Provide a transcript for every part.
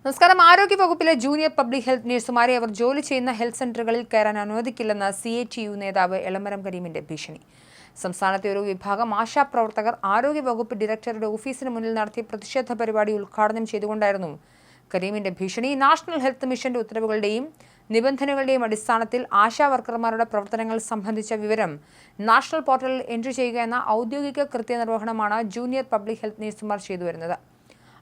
നമസ്കാരം. ആരോഗ്യവകുപ്പിലെ junior public health നഴ്സുമാരെ അവർ ജോലി ചെയ്യുന്ന ഹെൽത്ത് സെന്ററുകളിൽ കയറാൻ അനുവദിക്കില്ലെന്ന CATU നേതാവ് എളമരം കരീമിന്റെ ഭീഷണി. സംസ്ഥാനത്തെ ഒരു വിഭാഗം ആശാപ്രവർത്തകർ ആരോഗ്യവകുപ്പ് ഡയറക്ടറുടെ ഓഫീസിന് മുന്നിൽ നടത്തിയ പ്രതിഷേധ പരിപാടി ഉദ്ഘാടനം ചെയ്തുകൊണ്ടായിരുന്നു കരീമിന്റെ ഭീഷണി. നാഷണൽ ഹെൽത്ത് മിഷന്റെ ഉത്തരവുകളുടെയും നിബന്ധനകളുടെയും അടിസ്ഥാനത്തിൽ ആശാ വർക്കർമാരുടെ പ്രവർത്തനങ്ങൾ സംബന്ധിച്ച വിവരം നാഷണൽ പോർട്ടലിൽ എൻട്രി ചെയ്യുക എന്ന ഔദ്യോഗിക കൃത്യനിർവഹണമാണ് ജൂനിയർ പബ്ലിക് ഹെൽത്ത് നഴ്സുമാർ ചെയ്തുവരുന്നത്.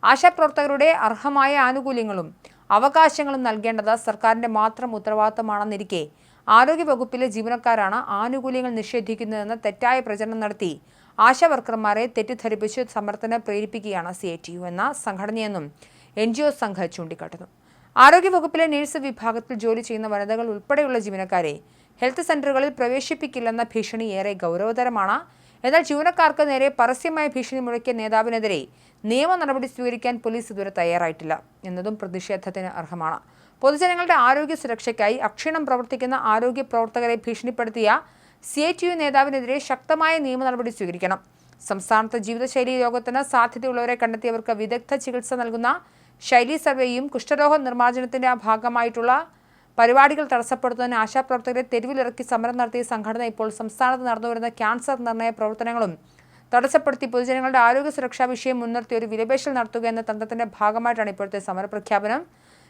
ആശാപ്രവർത്തകരുടെ അർഹമായ ആനുകൂല്യങ്ങളും അവകാശങ്ങളും നൽകേണ്ടത് സർക്കാരിന്റെ മാത്രം ഉത്തരവാദിത്തമാണെന്നിരിക്കെ ആരോഗ്യവകുപ്പിലെ ജീവനക്കാരാണ് ആനുകൂല്യങ്ങൾ നിഷേധിക്കുന്നതെന്ന് തെറ്റായ പ്രചരണം നടത്തി ആശാ വർക്കർമാരെ തെറ്റിദ്ധരിപ്പിച്ച് സമരത്തിന് പ്രേരിപ്പിക്കുകയാണ് CATU എന്ന സംഘടനയെന്നും NGO സംഘം ചൂണ്ടിക്കാട്ടുന്നു. ആരോഗ്യവകുപ്പിലെ നഴ്സ് വിഭാഗത്തിൽ ജോലി ചെയ്യുന്ന വനിതകൾ ഉൾപ്പെടെയുള്ള ജീവനക്കാരെ ഹെൽത്ത് സെന്ററുകളിൽ പ്രവേശിപ്പിക്കില്ലെന്ന ഭീഷണി ഏറെ ഗൗരവതരമാണ്. എന്നാൽ ജീവനക്കാർക്ക് നേരെ പരസ്യമായ ഭീഷണി മുഴക്കിയ നേതാവിനെതിരെ നിയമ നടപടി സ്വീകരിക്കാൻ പോലീസ് ഇതുവരെ തയ്യാറായിട്ടില്ല എന്നതും പ്രതിഷേധത്തിന് അർഹമാണ്. പൊതുജനങ്ങളുടെ ആരോഗ്യ സുരക്ഷയ്ക്കായി അക്ഷീണം പ്രവർത്തിക്കുന്ന ആരോഗ്യ പ്രവർത്തകരെ ഭീഷണിപ്പെടുത്തിയ CATU നേതാവിനെതിരെ ശക്തമായ നിയമ നടപടി സ്വീകരിക്കണം. സംസ്ഥാനത്ത് ജീവിതശൈലി രോഗത്തിന് സാധ്യതയുള്ളവരെ കണ്ടെത്തിയവർക്ക് വിദഗ്ധ ചികിത്സ നൽകുന്ന ശൈലി സർവേയും കുഷ്ഠരോഗ നിർമ്മാർജ്ജനത്തിന്റെ ഭാഗമായിട്ടുള്ള പരിപാടികൾ തടസ്സപ്പെടുത്തുന്നതിന് ആശാപ്രവർത്തകരെ തെരുവിലിറക്കി സമരം നടത്തിയ സംഘടന ഇപ്പോൾ സംസ്ഥാനത്ത് നടന്നുവരുന്ന ക്യാൻസർ നിർണയ പ്രവർത്തനങ്ങളും തടസ്സപ്പെടുത്തി പൊതുജനങ്ങളുടെ ആരോഗ്യ സുരക്ഷാ വിഷയം മുൻനിർത്തി ഒരു വിലപേശൽ നടത്തുക എന്ന തന്ത്രത്തിന്റെ ഭാഗമായിട്ടാണ് ഇപ്പോഴത്തെ സമരപ്രഖ്യാപനം.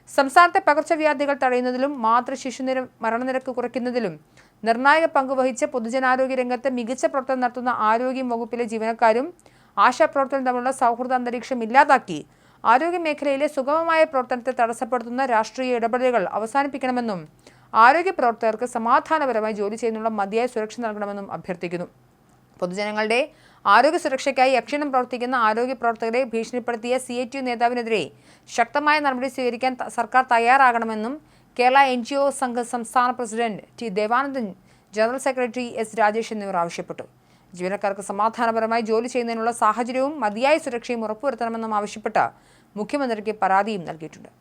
സംസ്ഥാനത്തെ പകർച്ചവ്യാധികൾ തടയുന്നതിലും മാതൃശിശു മരണനിരക്ക് കുറയ്ക്കുന്നതിലും നിർണായക പങ്കുവഹിച്ച് പൊതുജനാരോഗ്യ രംഗത്ത് മികച്ച പ്രവർത്തനം നടത്തുന്ന ആരോഗ്യ വകുപ്പിലെ ജീവനക്കാരും ആശാപ്രവർത്തകരും തമ്മിലുള്ള സൗഹൃദ അന്തരീക്ഷം ഇല്ലാതാക്കി ആരോഗ്യ മേഖലയിലെ സുഗമമായ പ്രവർത്തനത്തെ തടസ്സപ്പെടുത്തുന്ന രാഷ്ട്രീയ ഇടപെടലുകൾ അവസാനിപ്പിക്കണമെന്നും ആരോഗ്യ പ്രവർത്തകർക്ക് സമാധാനപരമായി ജോലി ചെയ്യുന്നതിനുള്ള മതിയായ സുരക്ഷ നൽകണമെന്നും അഭ്യർത്ഥിക്കുന്നു. പൊതുജനങ്ങളുടെ ആരോഗ്യ സുരക്ഷയ്ക്കായി അക്ഷീണം പ്രവർത്തിക്കുന്ന ആരോഗ്യ പ്രവർത്തകരെ ഭീഷണിപ്പെടുത്തിയ CATU നേതാവിനെതിരെ ശക്തമായ നടപടി സ്വീകരിക്കാൻ സർക്കാർ തയ്യാറാകണമെന്നും കേരള NGO സംഘ സംസ്ഥാന president T Devanandan, general secretary S Rajesh എന്നിവർ ആവശ്യപ്പെട്ടു. ജീവനക്കാർക്ക് സമാധാനപരമായി ജോലി ചെയ്യുന്നതിനുള്ള സാഹചര്യവും മതിയായ സുരക്ഷയും ഉറപ്പുവരുത്തണമെന്നും ആവശ്യപ്പെട്ട് മുഖ്യമന്ത്രിക്ക് പരാതിയും നൽകിയിട്ടുണ്ട്.